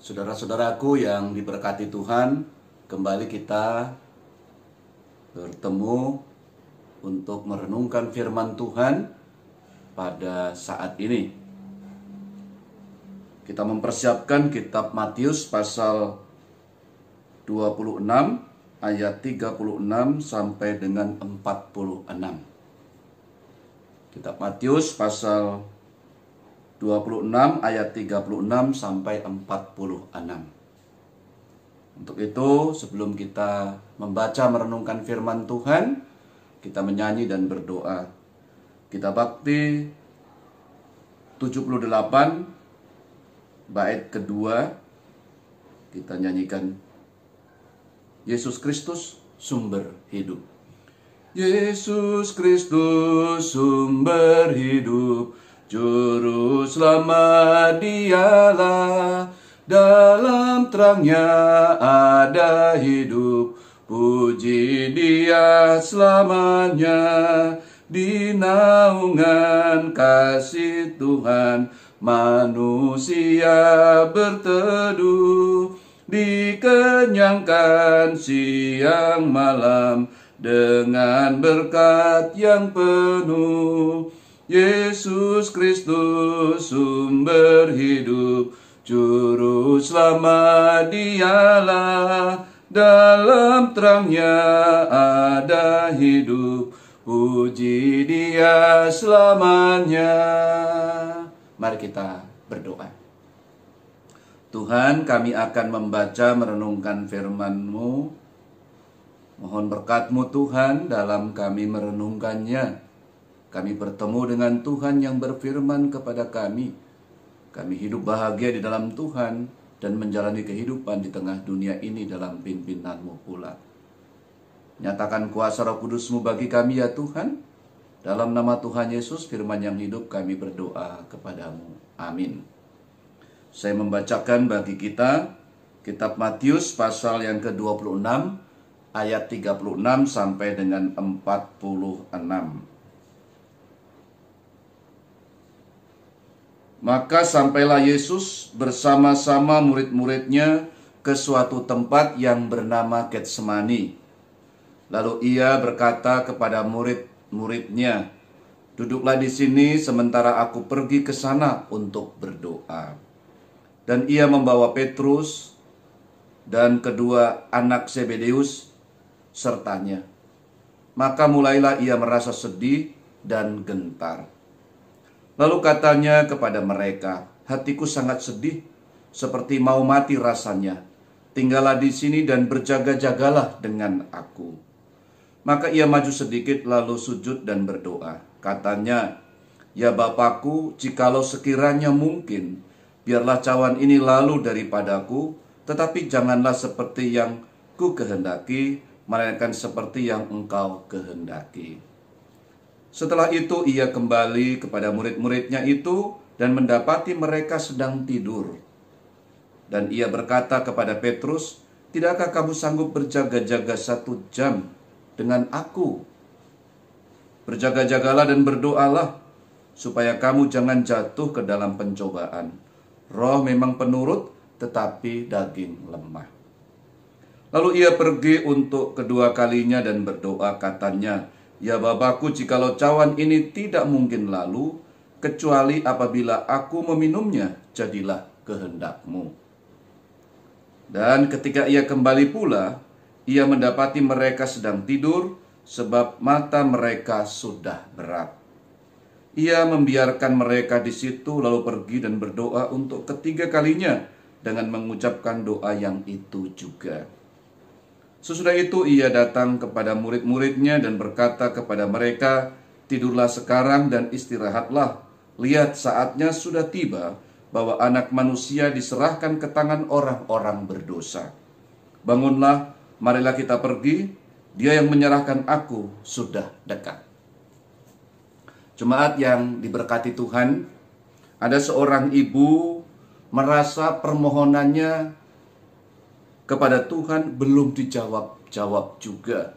Saudara-saudaraku yang diberkati Tuhan, kembali kita bertemu untuk merenungkan firman Tuhan pada saat ini. Kita mempersiapkan kitab Matius pasal 26 ayat 36 sampai dengan 46. Kitab Matius pasal 26 ayat 36 sampai 46. Untuk itu, sebelum kita membaca merenungkan firman Tuhan, kita menyanyi dan berdoa. Kita bakti 78 bait kedua, kita nyanyikan Yesus Kristus sumber hidup. Yesus Kristus sumber hidup, Juru selamat Dialah, dalam terangnya ada hidup, puji Dia selamanya. Di naungan kasih Tuhan, manusia berteduh, dikenyangkan siang malam dengan berkat yang penuh. Yesus Kristus sumber hidup, Juru selamat Dialah, dalam terangnya ada hidup, puji Dia selamanya. Mari kita berdoa. Tuhan, kami akan membaca merenungkan firman-Mu. Mohon berkat-Mu Tuhan dalam kami merenungkannya. Kami bertemu dengan Tuhan yang berfirman kepada kami. Kami hidup bahagia di dalam Tuhan dan menjalani kehidupan di tengah dunia ini dalam pimpinanmu pula. Nyatakan kuasa Roh Kudus-Mu bagi kami ya Tuhan. Dalam nama Tuhan Yesus, firman yang hidup, kami berdoa kepadamu. Amin. Saya membacakan bagi kita kitab Matius pasal yang ke-26 ayat 36 sampai dengan 46. Maka sampailah Yesus bersama-sama murid-muridnya ke suatu tempat yang bernama Getsemani. Lalu ia berkata kepada murid-muridnya, "Duduklah di sini sementara aku pergi ke sana untuk berdoa." Dan ia membawa Petrus dan kedua anak Zebedeus sertanya. Maka mulailah ia merasa sedih dan gentar. Lalu katanya kepada mereka, "Hatiku sangat sedih, seperti mau mati rasanya. Tinggallah di sini dan berjaga-jagalah dengan aku." Maka ia maju sedikit lalu sujud dan berdoa. Katanya, "Ya Bapakku, jikalau sekiranya mungkin, biarlah cawan ini lalu daripadaku, tetapi janganlah seperti yang ku kehendaki, melainkan seperti yang Engkau kehendaki." Setelah itu ia kembali kepada murid-muridnya itu dan mendapati mereka sedang tidur. Dan ia berkata kepada Petrus, "Tidakkah kamu sanggup berjaga-jaga 1 jam dengan aku? Berjaga-jagalah dan berdoalah, supaya kamu jangan jatuh ke dalam pencobaan. Roh memang penurut, tetapi daging lemah." Lalu ia pergi untuk kedua kalinya dan berdoa, katanya, "Ya Bapakku, jikalau cawan ini tidak mungkin lalu, kecuali apabila aku meminumnya, jadilah kehendak-Mu." Dan ketika ia kembali pula, ia mendapati mereka sedang tidur, sebab mata mereka sudah berat. Ia membiarkan mereka di situ, lalu pergi dan berdoa untuk ketiga kalinya, dengan mengucapkan doa yang itu juga. Sesudah itu ia datang kepada murid-muridnya dan berkata kepada mereka, "Tidurlah sekarang dan istirahatlah. Lihat, saatnya sudah tiba bahwa Anak Manusia diserahkan ke tangan orang-orang berdosa. Bangunlah, marilah kita pergi. Dia yang menyerahkan aku sudah dekat." Jemaat yang diberkati Tuhan, ada seorang ibu merasa permohonannya kepada Tuhan belum dijawab juga.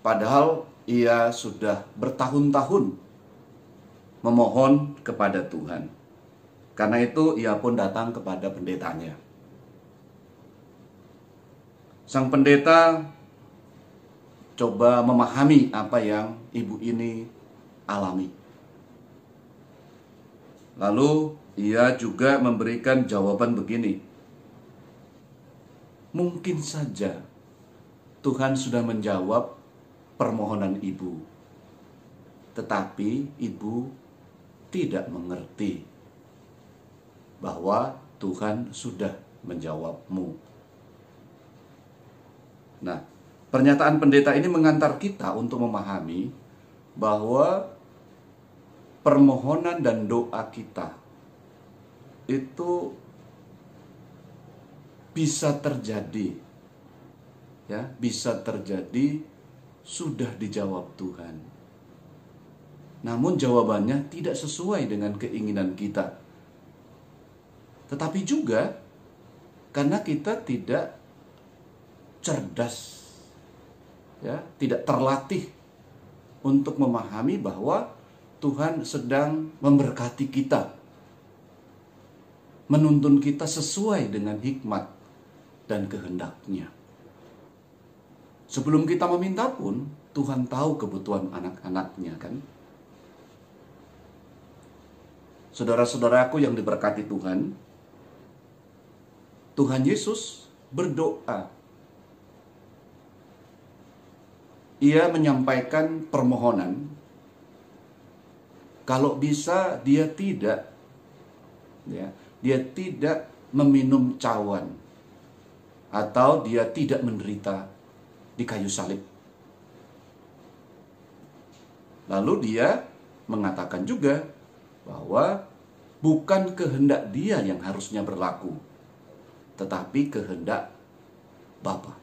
Padahal ia sudah bertahun-tahun memohon kepada Tuhan. Karena itu ia pun datang kepada pendetanya. Sang pendeta coba memahami apa yang ibu ini alami. Lalu ia juga memberikan jawaban begini. Mungkin saja Tuhan sudah menjawab permohonan ibu, tetapi ibu tidak mengerti bahwa Tuhan sudah menjawabmu. Nah, pernyataan pendeta ini mengantar kita untuk memahami bahwa permohonan dan doa kita itu bisa terjadi, ya, bisa terjadi sudah dijawab Tuhan. Namun jawabannya tidak sesuai dengan keinginan kita. Tetapi juga karena kita tidak cerdas, ya, tidak terlatih untuk memahami bahwa Tuhan sedang memberkati kita, menuntun kita sesuai dengan hikmat dan kehendak-Nya. Sebelum kita meminta pun, Tuhan tahu kebutuhan anak-anak-Nya, kan? Saudara-saudaraku yang diberkati Tuhan, Tuhan Yesus berdoa. Ia menyampaikan permohonan. Kalau bisa dia tidak meminum cawan, atau dia tidak menderita di kayu salib. Lalu dia mengatakan juga bahwa bukan kehendak dia yang harusnya berlaku, tetapi kehendak Bapa.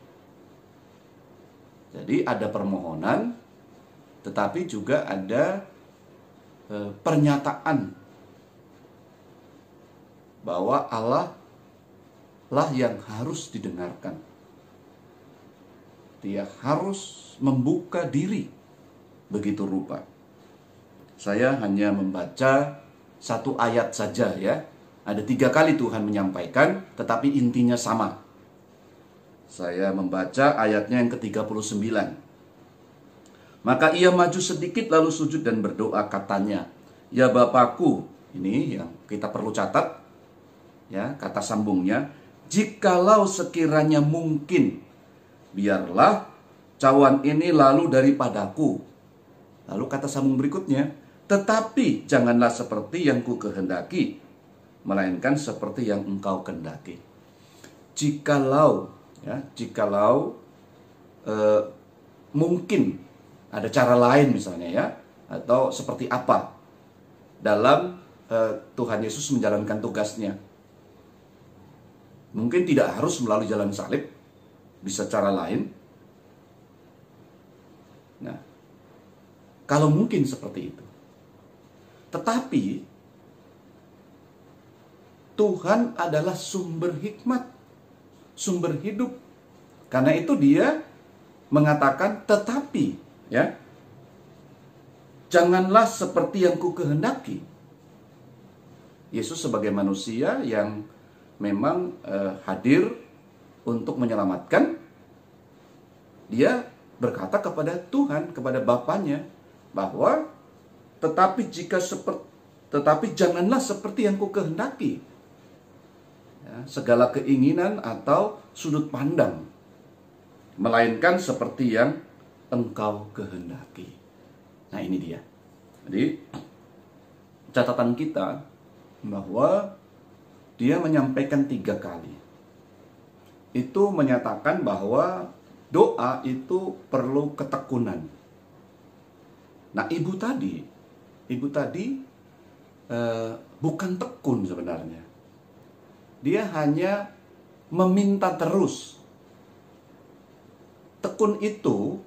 Jadi ada permohonan, tetapi juga ada pernyataan bahwa Allah lah yang harus didengarkan. Dia harus membuka diri begitu rupa. Saya hanya membaca satu ayat saja, ya. Ada 3 kali Tuhan menyampaikan, tetapi intinya sama. Saya membaca ayatnya yang ke-39. Maka ia maju sedikit lalu sujud dan berdoa, katanya, "Ya Bapakku," ini yang kita perlu catat, ya, kata sambungnya, "jikalau sekiranya mungkin, biarlah cawan ini lalu daripadaku." Lalu kata sambung berikutnya, "Tetapi janganlah seperti yang ku kehendaki, melainkan seperti yang engkau kehendaki." Jikalau, ya, mungkin ada cara lain misalnya, ya, atau seperti apa dalam Tuhan Yesus menjalankan tugasnya. Mungkin tidak harus melalui jalan salib, bisa cara lain. Nah, kalau mungkin seperti itu. Tetapi Tuhan adalah sumber hikmat, sumber hidup. Karena itu dia mengatakan, tetapi, ya, janganlah seperti yang ku kehendaki. Yesus sebagai manusia yang memang hadir untuk menyelamatkan, dia berkata kepada Tuhan, kepada Bapanya, bahwa tetapi janganlah seperti yang ku kehendaki, ya, segala keinginan atau sudut pandang, melainkan seperti yang engkau kehendaki. Nah, ini dia. Jadi catatan kita bahwa dia menyampaikan 3 kali. Itu menyatakan bahwa doa itu perlu ketekunan. Nah, ibu tadi bukan tekun sebenarnya. Dia hanya meminta terus. Tekun itu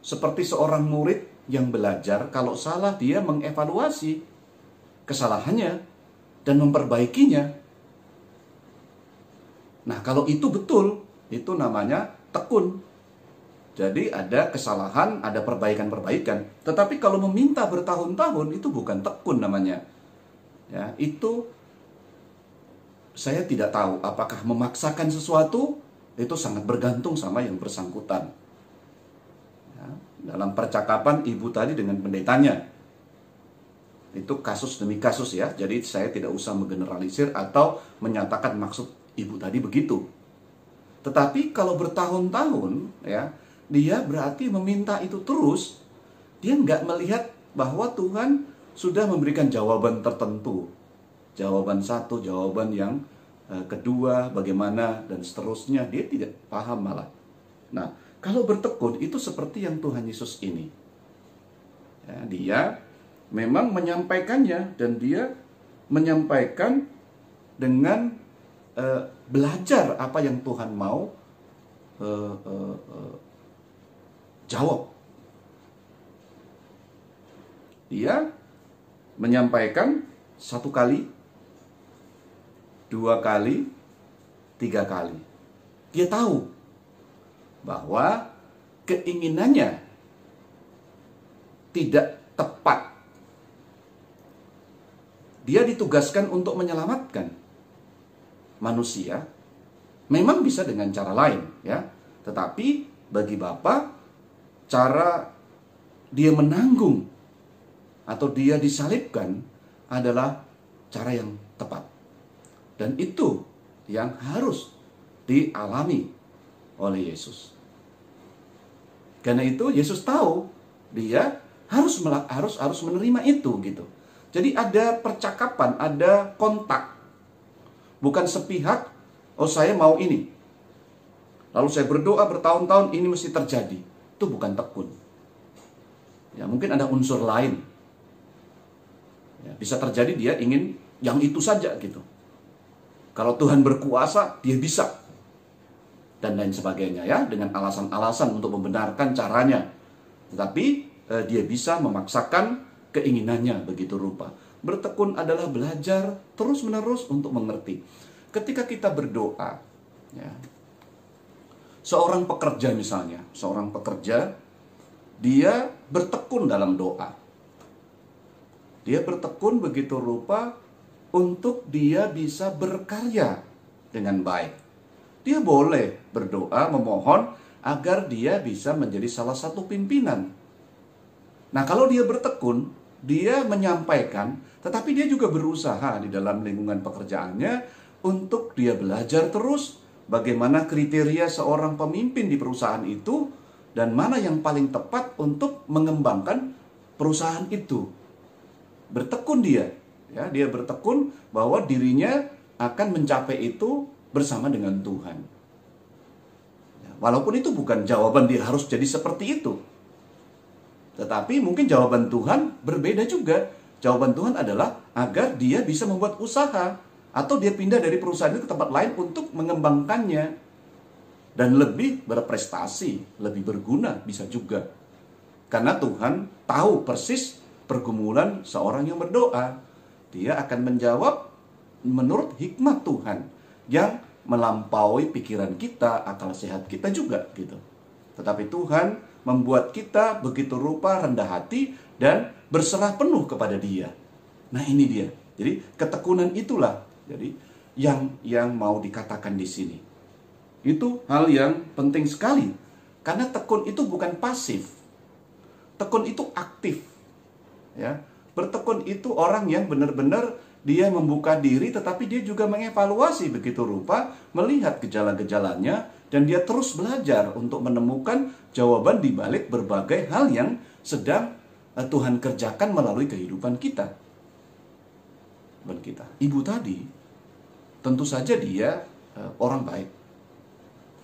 seperti seorang murid yang belajar, kalau salah dia mengevaluasi kesalahannya dan memperbaikinya. Nah, kalau itu betul, itu namanya tekun. Jadi ada kesalahan, ada perbaikan-perbaikan. Tetapi kalau meminta bertahun-tahun, itu bukan tekun namanya. Ya, itu saya tidak tahu apakah memaksakan sesuatu itu sangat bergantung sama yang bersangkutan. Ya, dalam percakapan ibu tadi dengan pendetanya, itu kasus demi kasus ya. Jadi saya tidak usah menggeneralisir atau menyatakan maksud ibu tadi begitu. Tetapi kalau bertahun-tahun ya, dia berarti meminta itu terus. Dia nggak melihat bahwa Tuhan sudah memberikan jawaban tertentu. Jawaban satu, jawaban yang kedua, bagaimana, dan seterusnya. Dia tidak paham malah. Nah, kalau bertekun itu seperti yang Tuhan Yesus ini. Ya, dia memang menyampaikannya, dan dia menyampaikan dengan belajar apa yang Tuhan mau jawab. Dia menyampaikan 1 kali, 2 kali, 3 kali. Dia tahu bahwa keinginannya tidak tepat. Dia ditugaskan untuk menyelamatkan manusia. Memang bisa dengan cara lain ya. Tetapi bagi Bapa, cara dia menanggung atau dia disalibkan adalah cara yang tepat. Dan itu yang harus dialami oleh Yesus. Karena itu Yesus tahu dia harus menerima itu gitu. Jadi ada percakapan, ada kontak. Bukan sepihak, oh saya mau ini. Lalu saya berdoa bertahun-tahun ini mesti terjadi. Itu bukan tekun. Ya, mungkin ada unsur lain. Ya, bisa terjadi dia ingin yang itu saja gitu. Kalau Tuhan berkuasa, dia bisa. Dan lain sebagainya ya, dengan alasan-alasan untuk membenarkan caranya. Tetapi dia bisa memaksakan keinginannya begitu rupa. Bertekun adalah belajar terus-menerus untuk mengerti. Ketika kita berdoa, ya, seorang pekerja misalnya, seorang pekerja, dia bertekun dalam doa. Dia bertekun begitu rupa untuk dia bisa berkarya dengan baik. Dia boleh berdoa, memohon agar dia bisa menjadi salah satu pimpinan. Nah, kalau dia bertekun, dia menyampaikan, tetapi dia juga berusaha di dalam lingkungan pekerjaannya untuk dia belajar terus bagaimana kriteria seorang pemimpin di perusahaan itu dan mana yang paling tepat untuk mengembangkan perusahaan itu. Bertekun dia, ya, dia bertekun bahwa dirinya akan mencapai itu bersama dengan Tuhan. Ya, walaupun itu bukan jawaban dia harus jadi seperti itu. Tetapi mungkin jawaban Tuhan berbeda juga. Jawaban Tuhan adalah agar dia bisa membuat usaha. Atau dia pindah dari perusahaan itu ke tempat lain untuk mengembangkannya. Dan lebih berprestasi, lebih berguna bisa juga. Karena Tuhan tahu persis pergumulan seorang yang berdoa. Dia akan menjawab menurut hikmat Tuhan. Yang melampaui pikiran kita, akal sehat kita juga gitu. Tetapi Tuhan membuat kita begitu rupa rendah hati dan berserah penuh kepada Dia. Nah, ini dia. Jadi ketekunan itulah jadi yang mau dikatakan di sini. Itu hal yang penting sekali. Karena tekun itu bukan pasif. Tekun itu aktif. Ya. Bertekun itu orang yang benar-benar dia membuka diri, tetapi dia juga mengevaluasi begitu rupa, melihat gejala-gejalanya, dan dia terus belajar untuk menemukan jawaban di balik berbagai hal yang sedang Tuhan kerjakan melalui kehidupan kita. Ibu tadi, tentu saja dia orang baik.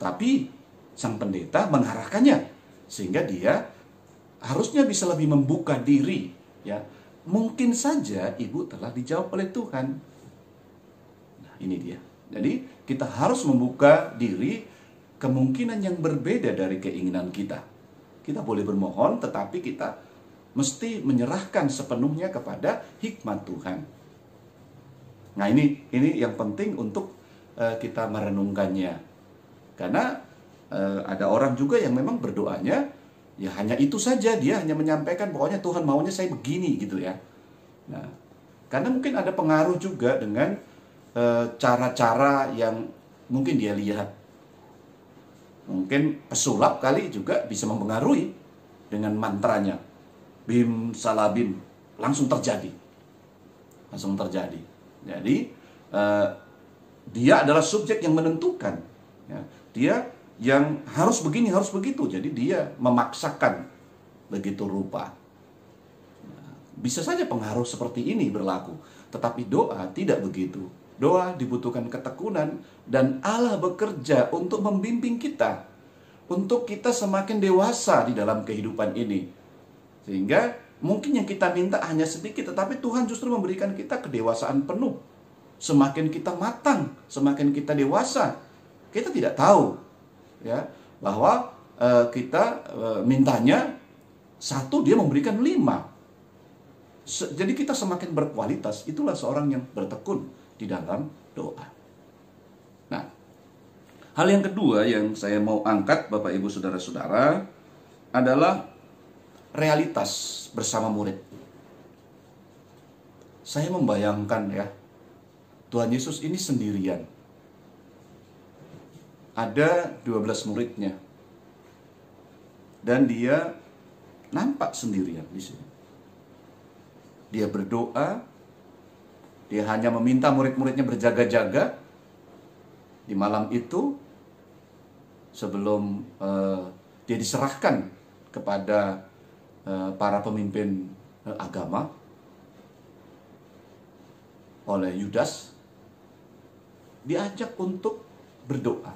Tapi sang pendeta mengarahkannya, sehingga dia harusnya bisa lebih membuka diri. Ya, mungkin saja ibu telah dijawab oleh Tuhan. Nah, ini dia. Jadi kita harus membuka diri kemungkinan yang berbeda dari keinginan kita. Kita boleh bermohon, tetapi kita mesti menyerahkan sepenuhnya kepada hikmat Tuhan. Nah, ini yang penting untuk kita merenungkannya. Karena ada orang juga yang memang berdoanya ya hanya itu saja, dia hanya menyampaikan pokoknya Tuhan maunya saya begini gitu ya. Nah, karena mungkin ada pengaruh juga dengan cara-cara yang mungkin dia lihat. Mungkin pesulap kali juga bisa mempengaruhi dengan mantranya. Bim salabim, langsung terjadi. Langsung terjadi. Jadi dia adalah subjek yang menentukan. Ya. Dia yang harus begini, harus begitu. Jadi dia memaksakan begitu rupa. Bisa saja pengaruh seperti ini berlaku, tetapi doa tidak begitu. Doa dibutuhkan ketekunan, dan Allah bekerja untuk membimbing kita, untuk kita semakin dewasa di dalam kehidupan ini. Sehingga mungkin yang kita minta hanya sedikit, tetapi Tuhan justru memberikan kita kedewasaan penuh. Semakin kita matang, semakin kita dewasa, kita tidak tahu ya bahwa kita mintanya satu, dia memberikan 5. Jadi kita semakin berkualitas. Itulah seorang yang bertekun di dalam doa. Nah, hal yang kedua yang saya mau angkat, Bapak Ibu Saudara-saudara, adalah realitas bersama murid. Saya membayangkan ya, Tuhan Yesus ini sendirian. Ada 12 muridnya. Dan dia nampak sendirian di sini. Dia berdoa, dia hanya meminta murid-muridnya berjaga-jaga di malam itu sebelum dia diserahkan kepada para pemimpin agama oleh Yudas. Diajak untuk berdoa.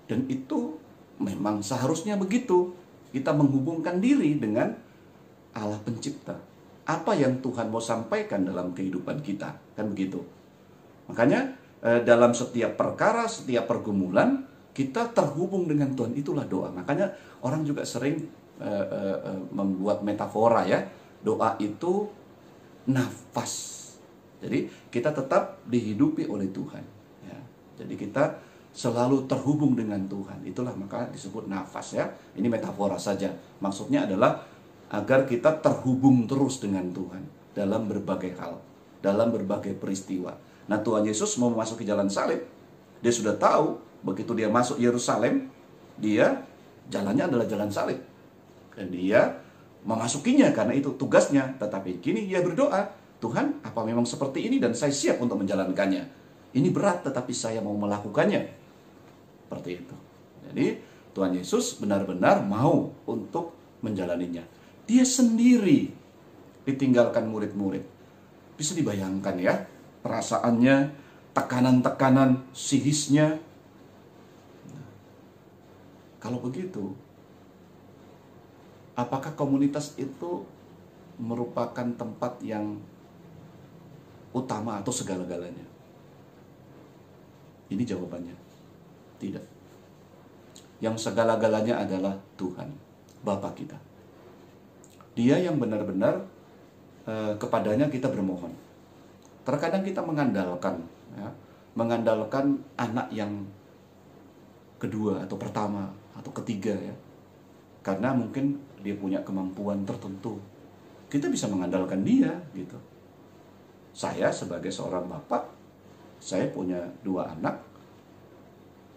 Dan itu memang seharusnya begitu. Kita menghubungkan diri dengan Allah Pencipta. Apa yang Tuhan mau sampaikan dalam kehidupan kita, kan begitu. Makanya dalam setiap perkara, setiap pergumulan, kita terhubung dengan Tuhan, itulah doa. Makanya orang juga sering membuat metafora ya, doa itu nafas. Jadi kita tetap dihidupi oleh Tuhan ya. Jadi kita selalu terhubung dengan Tuhan, itulah maka disebut nafas ya. Ini metafora saja, maksudnya adalah agar kita terhubung terus dengan Tuhan dalam berbagai hal, dalam berbagai peristiwa. Nah, Tuhan Yesus mau memasuki jalan salib. Dia sudah tahu, begitu dia masuk Yerusalem, dia jalannya adalah jalan salib. Dan dia memasukinya karena itu tugasnya. Tetapi kini dia berdoa, Tuhan, apa memang seperti ini dan saya siap untuk menjalankannya. Ini berat tetapi saya mau melakukannya. Seperti itu. Jadi Tuhan Yesus benar-benar mau untuk menjalaninya. Dia sendiri ditinggalkan murid-murid. Bisa dibayangkan ya, perasaannya, tekanan-tekanan psikisnya. Kalau begitu, apakah komunitas itu merupakan tempat yang utama atau segala-galanya? Ini jawabannya. Tidak. Yang segala-galanya adalah Tuhan, Bapa kita. Dia yang benar-benar kepadanya kita bermohon. Terkadang kita mengandalkan anak yang kedua atau pertama atau ketiga ya. Karena mungkin dia punya kemampuan tertentu. Kita bisa mengandalkan dia gitu. Saya sebagai seorang bapak, saya punya 2 anak.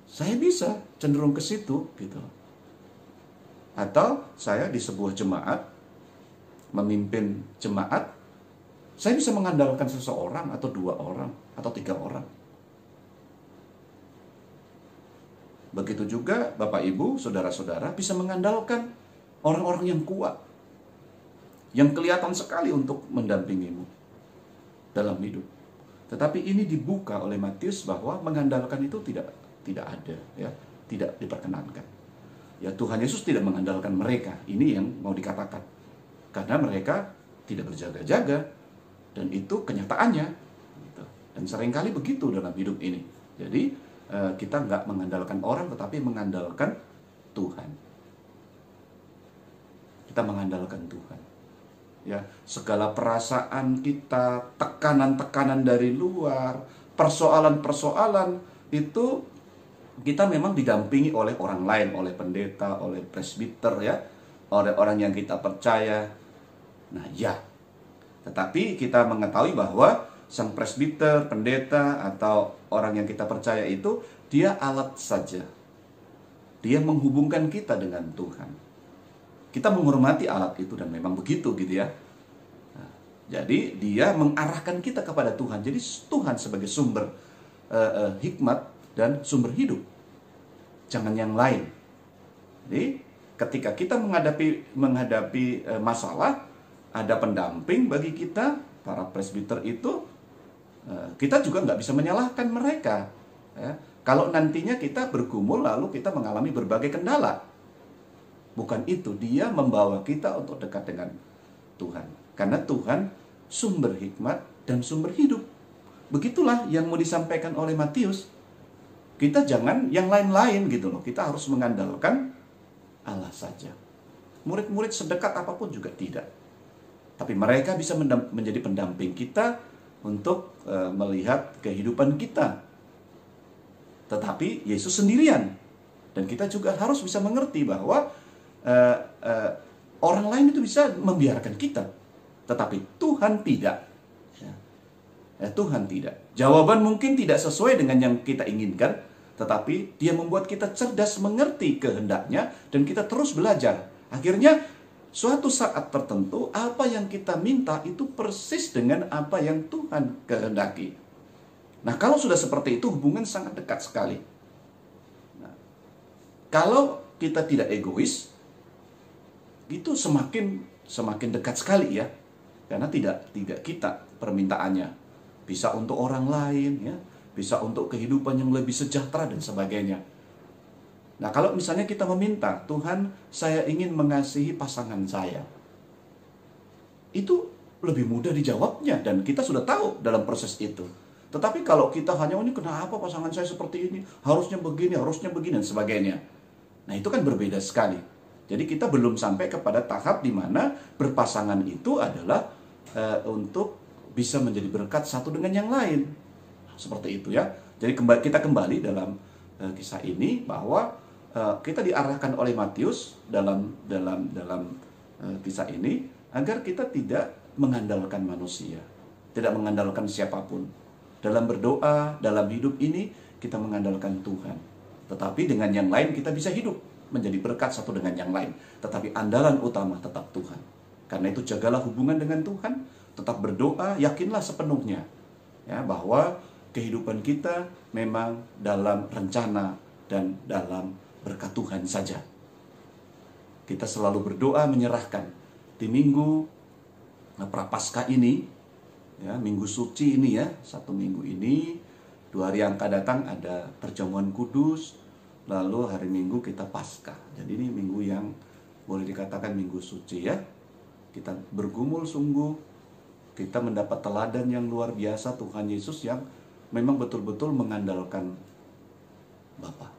Saya bisa cenderung ke situ gitu. Atau saya di sebuah jemaat memimpin jemaat, saya bisa mengandalkan seseorang atau 2 orang atau 3 orang. Begitu juga Bapak Ibu, saudara-saudara bisa mengandalkan orang-orang yang kuat, yang kelihatan sekali untuk mendampingimu dalam hidup. Tetapi ini dibuka oleh Matius bahwa mengandalkan itu tidak ada ya, tidak diperkenankan. Ya, Tuhan Yesus tidak mengandalkan mereka. Ini yang mau dikatakan. Karena mereka tidak berjaga-jaga, dan itu kenyataannya. Dan seringkali begitu dalam hidup ini. Jadi kita nggak mengandalkan orang, tetapi mengandalkan Tuhan. Kita mengandalkan Tuhan. Ya, segala perasaan kita, tekanan-tekanan dari luar, persoalan-persoalan itu kita memang didampingi oleh orang lain, oleh pendeta, oleh presbiter ya, oleh orang yang kita percaya. Nah ya, tetapi kita mengetahui bahwa sang presbiter, pendeta, atau orang yang kita percaya itu, dia alat saja. Dia menghubungkan kita dengan Tuhan. Kita menghormati alat itu dan memang begitu gitu ya. Nah, jadi dia mengarahkan kita kepada Tuhan. Jadi Tuhan sebagai sumber hikmat dan sumber hidup. Jangan yang lain. Jadi ketika kita menghadapi masalah, ada pendamping bagi kita, para presbiter itu, kita juga nggak bisa menyalahkan mereka. Ya. Kalau nantinya kita bergumul lalu kita mengalami berbagai kendala. Bukan itu, dia membawa kita untuk dekat dengan Tuhan. Karena Tuhan sumber hikmat dan sumber hidup. Begitulah yang mau disampaikan oleh Matius. Kita jangan yang lain-lain gitu loh. Kita harus mengandalkan Allah saja. Murid-murid sedekat apapun juga tidak. Tapi mereka bisa menjadi pendamping kita untuk melihat kehidupan kita. Tetapi Yesus sendirian. Dan kita juga harus bisa mengerti bahwa orang lain itu bisa membiarkan kita. Tetapi Tuhan tidak. Tuhan tidak. Jawaban mungkin tidak sesuai dengan yang kita inginkan. Tetapi dia membuat kita cerdas mengerti kehendaknya. Dan kita terus belajar. Akhirnya suatu saat tertentu apa yang kita minta itu persis dengan apa yang Tuhan kehendaki. Nah, kalau sudah seperti itu, hubungan sangat dekat sekali. Nah, kalau kita tidak egois, itu semakin dekat sekali ya. Karena tidak kita permintaannya bisa untuk orang lain ya, bisa untuk kehidupan yang lebih sejahtera dan sebagainya. Nah, kalau misalnya kita meminta, Tuhan, saya ingin mengasihi pasangan saya. Itu lebih mudah dijawabnya dan kita sudah tahu dalam proses itu. Tetapi kalau kita hanya, ini kenapa pasangan saya seperti ini? Harusnya begini dan sebagainya. Nah, itu kan berbeda sekali. Jadi kita belum sampai kepada tahap di mana berpasangan itu adalah untuk bisa menjadi berkat satu dengan yang lain. Seperti itu ya. Jadi kita kembali dalam kisah ini bahwa kita diarahkan oleh Matius dalam kisah ini agar kita tidak mengandalkan manusia, tidak mengandalkan siapapun. Dalam berdoa, dalam hidup ini, kita mengandalkan Tuhan. Tetapi dengan yang lain kita bisa hidup, menjadi berkat satu dengan yang lain. Tetapi andalan utama tetap Tuhan. Karena itu jagalah hubungan dengan Tuhan, tetap berdoa, yakinlah sepenuhnya ya, bahwa kehidupan kita memang dalam rencana dan dalam berkat Tuhan saja. Kita selalu berdoa menyerahkan. Di minggu Prapaskah ini, ya, minggu suci ini ya, 1 minggu ini, 2 hari yang akan datang ada perjamuan kudus, lalu hari Minggu kita Paskah. Jadi ini minggu yang boleh dikatakan minggu suci ya. Kita bergumul sungguh, kita mendapat teladan yang luar biasa Tuhan Yesus yang memang betul-betul mengandalkan Bapa.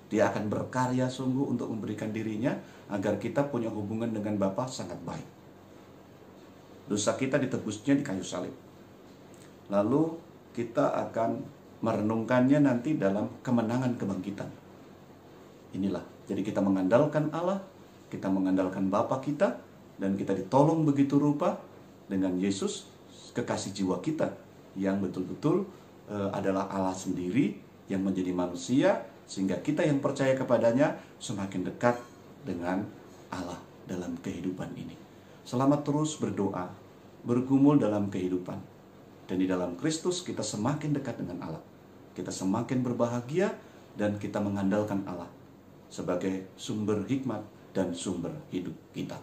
Dia akan berkarya sungguh untuk memberikan dirinya agar kita punya hubungan dengan Bapa sangat baik. Dosa kita ditebusnya di kayu salib. Lalu kita akan merenungkannya nanti dalam kemenangan kebangkitan. Inilah, jadi kita mengandalkan Allah, kita mengandalkan Bapa kita, dan kita ditolong begitu rupa dengan Yesus, kekasih jiwa kita, yang betul-betul adalah Allah sendiri, yang menjadi manusia, sehingga kita yang percaya kepadanya semakin dekat dengan Allah dalam kehidupan ini. Selamat terus berdoa, bergumul dalam kehidupan. Dan di dalam Kristus kita semakin dekat dengan Allah. Kita semakin berbahagia dan kita mengandalkan Allah sebagai sumber hikmat dan sumber hidup kita.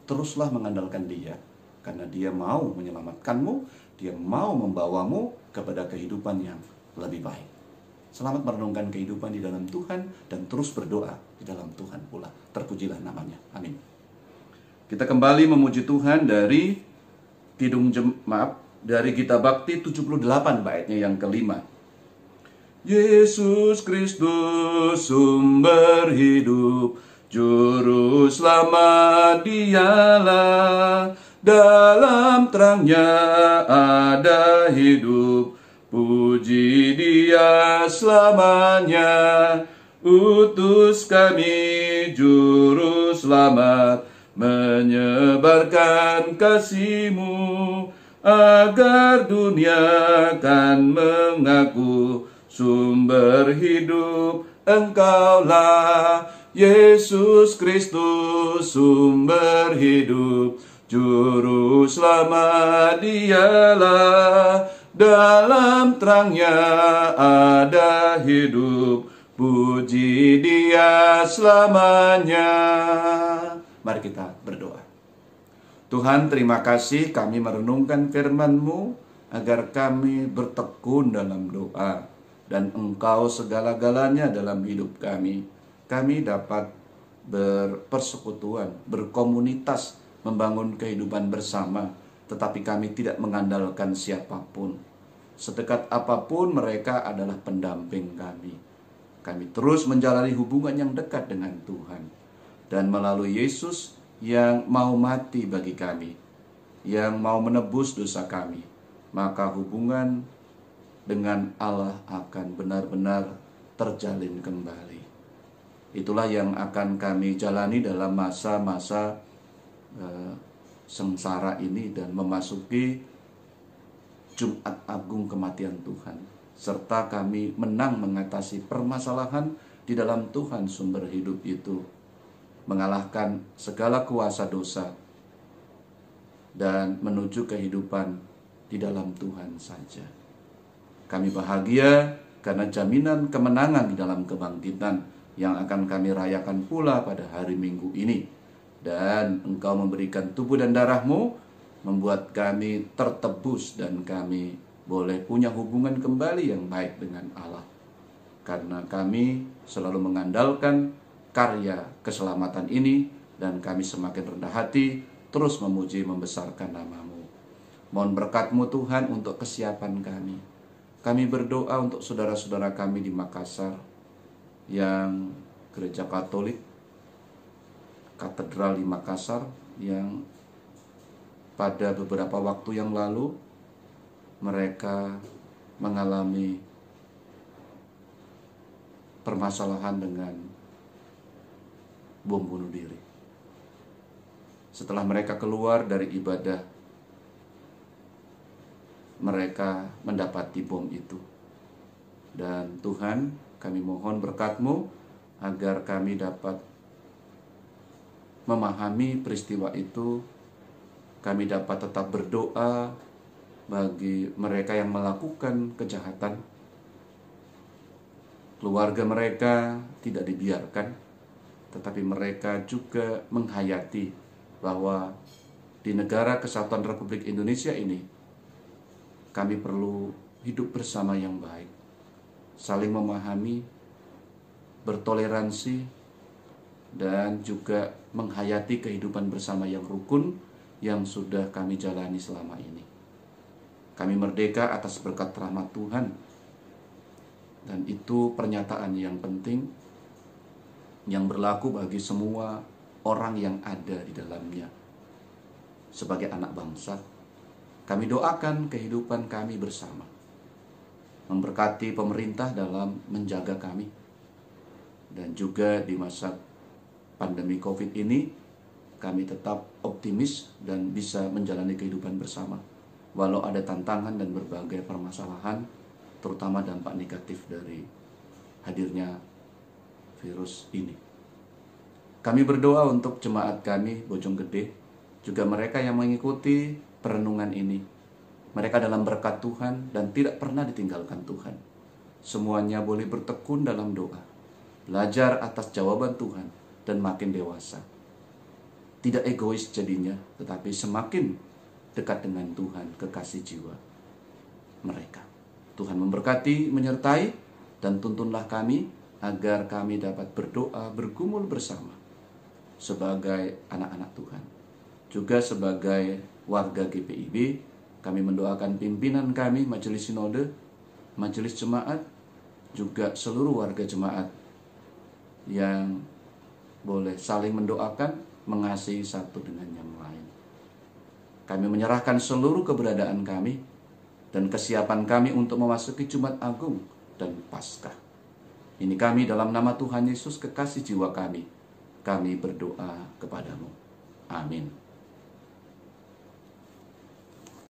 Teruslah mengandalkan Dia, karena Dia mau menyelamatkanmu, Dia mau membawamu kepada kehidupan yang lebih baik. Selamat merenungkan kehidupan di dalam Tuhan dan terus berdoa di dalam Tuhan pula. Terpujilah namanya. Amin. Kita kembali memuji Tuhan dari dari Gita Bakti 78 baitnya yang kelima. Yesus Kristus sumber hidup, juru selamat Dialah, dalam terangnya ada hidup, puji Dia selamanya. Utus kami juru selamat, menyebarkan kasih-Mu, agar dunia kan mengaku sumber hidup Engkaulah Yesus Kristus sumber hidup, Juru Selamat Dialah, dalam terangnya ada hidup, puji Dia selamanya. Mari kita berdoa. Tuhan, terima kasih kami merenungkan firman-Mu agar kami bertekun dalam doa, dan Engkau segala-galanya dalam hidup kami. Kami dapat berpersekutuan, berkomunitas, membangun kehidupan bersama, tetapi kami tidak mengandalkan siapapun. Sedekat apapun mereka adalah pendamping kami. Kami terus menjalani hubungan yang dekat dengan Tuhan. Dan melalui Yesus yang mau mati bagi kami, yang mau menebus dosa kami, maka hubungan dengan Allah akan benar-benar terjalin kembali. Itulah yang akan kami jalani dalam masa-masa sengsara ini dan memasuki Jumat Agung kematian Tuhan, serta kami menang mengatasi permasalahan di dalam Tuhan sumber hidup itu, mengalahkan segala kuasa dosa dan menuju kehidupan di dalam Tuhan saja. Kami bahagia karena jaminan kemenangan di dalam kebangkitan yang akan kami rayakan pula pada hari Minggu ini. Dan Engkau memberikan tubuh dan darah-Mu, membuat kami tertebus dan kami boleh punya hubungan kembali yang baik dengan Allah. Karena kami selalu mengandalkan karya keselamatan ini, dan kami semakin rendah hati terus memuji membesarkan nama-Mu. Mohon berkat-Mu Tuhan untuk kesiapan kami. Kami berdoa untuk saudara-saudara kami di Makassar yang gereja Katolik, katedral di Makassar, yang pada beberapa waktu yang lalu mereka mengalami permasalahan dengan bom bunuh diri. Setelah mereka keluar dari ibadah, mereka mendapati bom itu. Dan Tuhan, kami mohon berkat-Mu agar kami dapat memahami peristiwa itu. Kami dapat tetap berdoa bagi mereka yang melakukan kejahatan. Keluarga mereka tidak dibiarkan, tetapi mereka juga menghayati bahwa di negara Kesatuan Republik Indonesia ini, kami perlu hidup bersama yang baik, saling memahami, bertoleransi, dan juga menghayati kehidupan bersama yang rukun yang sudah kami jalani selama ini. Kami merdeka atas berkat rahmat Tuhan, dan itu pernyataan yang penting yang berlaku bagi semua orang yang ada di dalamnya. Sebagai anak bangsa, kami doakan kehidupan kami bersama, memberkati pemerintah dalam menjaga kami, dan juga di masa pandemi COVID ini kami tetap optimis dan bisa menjalani kehidupan bersama, walau ada tantangan dan berbagai permasalahan, terutama dampak negatif dari hadirnya virus ini. Kami berdoa untuk jemaat kami Bojonggede, juga mereka yang mengikuti perenungan ini. Mereka dalam berkat Tuhan dan tidak pernah ditinggalkan Tuhan. Semuanya boleh bertekun dalam doa, belajar atas jawaban Tuhan, dan makin dewasa. Tidak egois jadinya, tetapi semakin dekat dengan Tuhan, kekasih jiwa mereka. Tuhan memberkati, menyertai, dan tuntunlah kami agar kami dapat berdoa, bergumul bersama sebagai anak-anak Tuhan. Juga sebagai warga GPIB, kami mendoakan pimpinan kami, majelis sinode, majelis jemaat, juga seluruh warga jemaat yang boleh saling mendoakan, mengasihi satu dengan yang lain. Kami menyerahkan seluruh keberadaan kami dan kesiapan kami untuk memasuki Jumat Agung dan Paskah. Ini kami dalam nama Tuhan Yesus, kekasih jiwa kami. Kami berdoa kepadamu. Amin.